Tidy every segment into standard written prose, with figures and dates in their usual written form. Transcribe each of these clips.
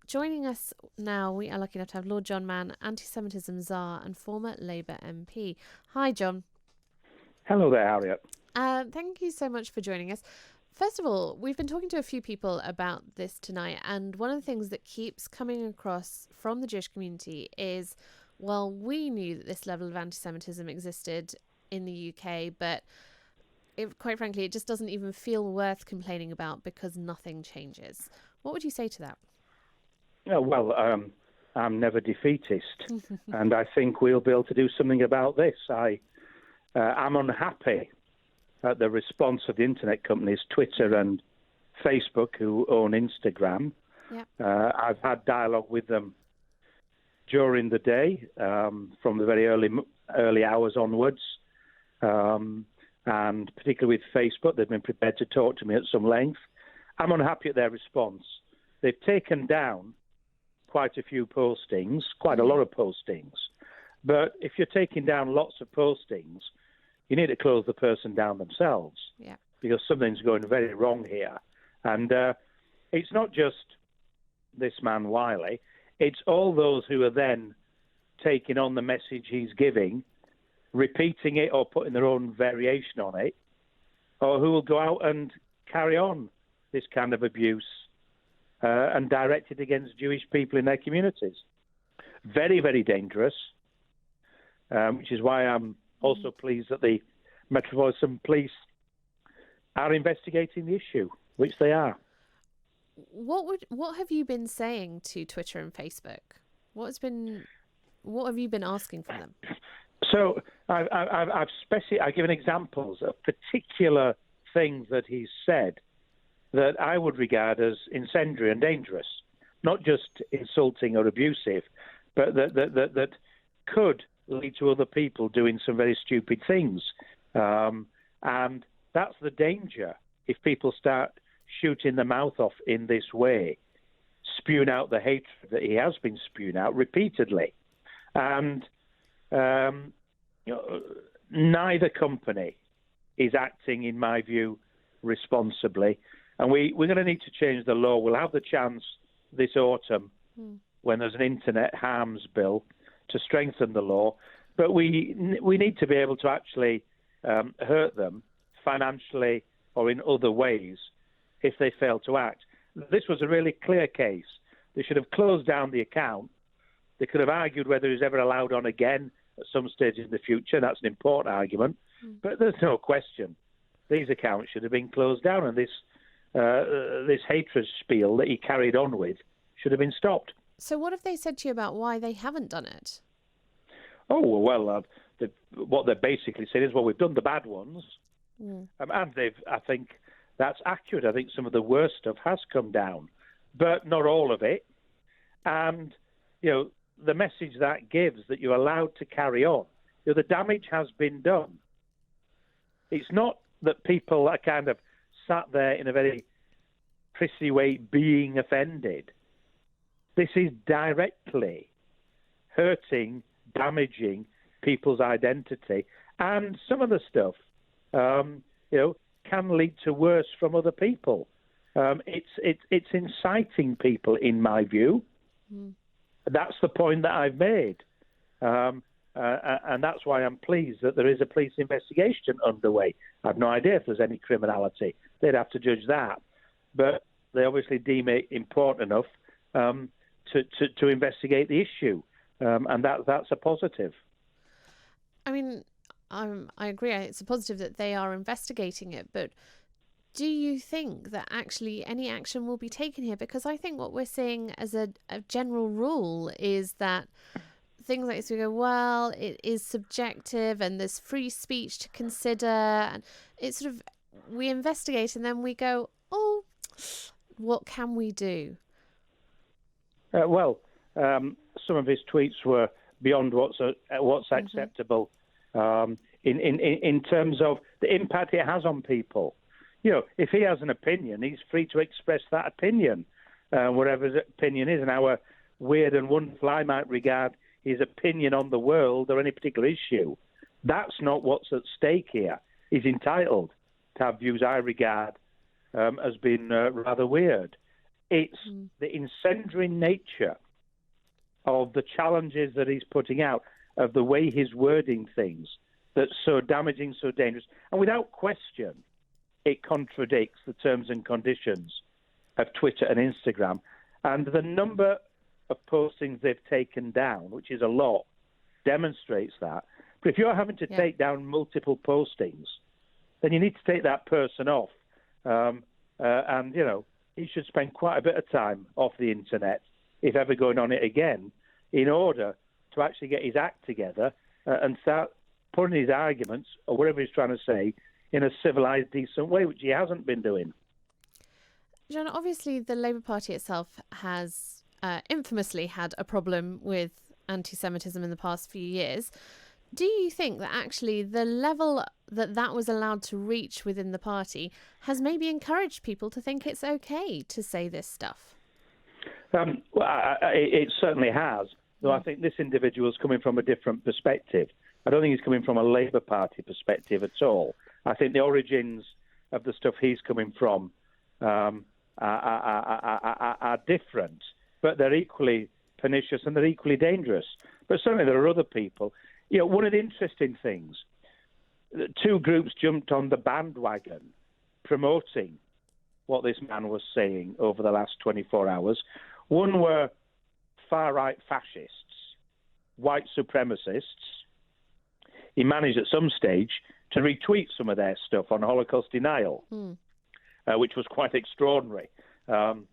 Joining us now, we are lucky enough to have Lord John Mann, anti-Semitism czar and former Labour MP. Hi, John. Hello there, Harriet. Thank you so much for joining us. First of all, we've been talking to a few people about this tonight, and one of the things that keeps coming across from the Jewish community is, well, we knew that this level of anti-Semitism existed in the UK, but quite frankly, it just doesn't even feel worth complaining about because nothing changes. What would you say to that? I'm never defeatist, and I think we'll be able to do something about this. I'm unhappy at the response of the internet companies, Twitter and Facebook, who own Instagram. Yep. I've had dialogue with them during the day, from the very early hours onwards, and particularly with Facebook, they've been prepared to talk to me at some length. I'm unhappy at their response. They've taken down quite a few postings, quite a lot of postings. But if you're taking down lots of postings, you need to close the person down themselves, because something's going very wrong here. And it's not just this man, Wiley. It's all those who are then taking on the message he's giving, repeating it or putting their own variation on it, or who will go out and carry on this kind of abuse and direct it against Jewish people in their communities. Very, very dangerous, which is why I'm also pleased that the Metropolitan Police are investigating the issue, which they are. What have you been saying to Twitter and Facebook? What have you been asking from them? So I've given examples of particular things that he's said that I would regard as incendiary and dangerous, not just insulting or abusive, but that could lead to other people doing some very stupid things. And that's the danger if people start shooting their mouth off in this way, spewing out the hatred that he has been spewing out repeatedly. And neither company is acting, in my view, responsibly. And we're going to need to change the law. We'll have the chance this autumn, when there's an internet harms bill, to strengthen the law. But we need to be able to actually hurt them financially or in other ways if they fail to act. This was a really clear case. They should have closed down the account. They could have argued whether it was ever allowed on again at some stage in the future. That's an important argument. But there's no question. These accounts should have been closed down, and this hatred spiel that he carried on with should have been stopped. So what have they said to you about why they haven't done it? Oh, well, what they're basically saying is, well, we've done the bad ones, and I think that's accurate. I think some of the worst stuff has come down, but not all of it. And, the message that gives, that you're allowed to carry on, the damage has been done. It's not that people are kind of sat there in a very prissy way being offended. This is directly hurting, damaging people's identity, and some of the stuff, can lead to worse from other people. It's inciting people, in my view. That's the point that I've made, and that's why I'm pleased that there is a police investigation underway. I've no idea if there's any criminality. They'd have to judge that, but they obviously deem it important enough to investigate the issue, and that's a positive. I mean, I agree. It's a positive that they are investigating it, but do you think that actually any action will be taken here? Because I think what we're seeing as a general rule is that things like this, we go, well, it is subjective and there's free speech to consider, and it's sort of, we investigate and then we go, oh, what can we do? Some of his tweets were beyond what's acceptable in terms of the impact it has on people. If he has an opinion, he's free to express that opinion, whatever his opinion is, and how weird and wonderful I might regard his opinion on the world or any particular issue. That's not what's at stake here. He's entitled to have views I regard as being rather weird. It's the incendiary nature of the challenges that he's putting out, of the way he's wording things, that's so damaging, so dangerous. And without question, it contradicts the terms and conditions of Twitter and Instagram. And the number of postings they've taken down, which is a lot, demonstrates that. But if you're having to take down multiple postings, then you need to take that person off. And, you know, he should spend quite a bit of time off the internet, if ever going on it again, in order to actually get his act together and start putting his arguments, or whatever he's trying to say, in a civilised, decent way, which he hasn't been doing. John, obviously the Labour Party itself has infamously had a problem with anti-Semitism in the past few years. Do you think that actually the level that was allowed to reach within the party has maybe encouraged people to think it's okay to say this stuff? It certainly has, though I think this individual is coming from a different perspective. I don't think he's coming from a Labour Party perspective at all. I think the origins of the stuff he's coming from are different, but they're equally pernicious and they're equally dangerous. But certainly there are other people. You know, one of the interesting things, two groups jumped on the bandwagon promoting what this man was saying over the last 24 hours. One were far-right fascists, white supremacists. He managed at some stage to retweet some of their stuff on Holocaust denial, which was quite extraordinary. And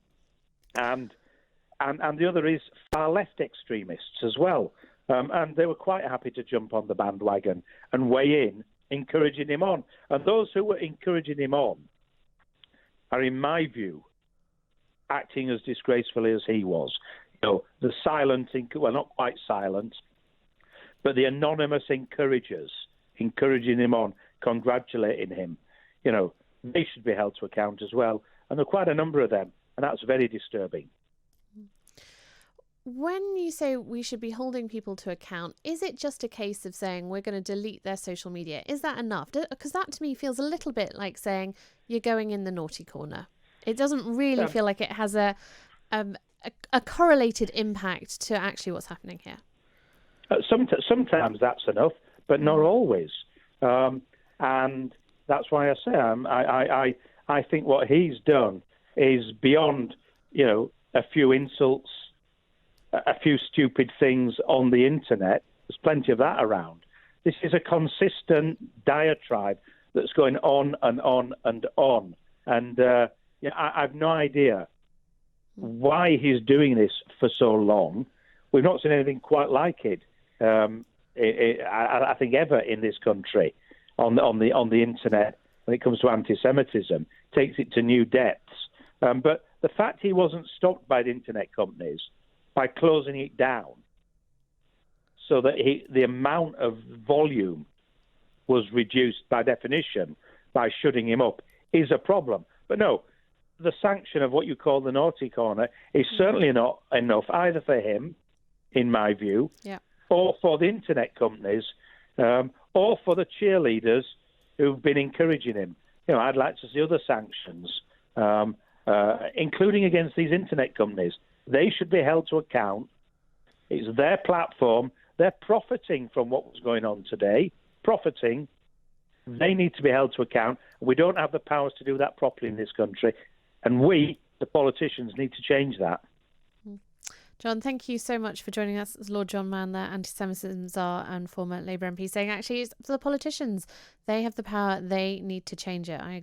the other is far-left extremists as well. And they were quite happy to jump on the bandwagon and weigh in, encouraging him on. And those who were encouraging him on are, in my view, acting as disgracefully as he was. You know, the silent, well, not quite silent, but the anonymous encouragers, encouraging him on, congratulating him, you know, they should be held to account as well. And there are quite a number of them, and that's very disturbing. When you say we should be holding people to account, is it just a case of saying we're going to delete their social media? Is that enough? Because that to me feels a little bit like saying you're going in the naughty corner. It doesn't really feel like it has a correlated impact to actually what's happening here. Sometimes that's enough, but not always. And that's why I say I think what he's done is beyond, you know, a few insults, a few stupid things on the internet. There's plenty of that around. This is a consistent diatribe that's going on and on and on. And I've no idea why he's doing this for so long. We've not seen anything quite like it. I think ever in this country on the internet when it comes to anti-Semitism, takes it to new depths. But the fact he wasn't stopped by the internet companies by closing it down, so that the amount of volume was reduced by definition by shutting him up, is a problem. But no, the sanction of what you call the naughty corner is certainly not enough either for him, in my view, or for the internet companies, or for the cheerleaders who've been encouraging him. You know, I'd like to see other sanctions, including against these internet companies. They should be held to account. It's their platform. They're profiting from what was going on today. Profiting. They need to be held to account. We don't have the powers to do that properly in this country. And we, the politicians, need to change that. John, thank you so much for joining us. Lord John Mann, the anti-Semitism czar and former Labour MP, saying actually it's for the politicians. They have the power. They need to change it. I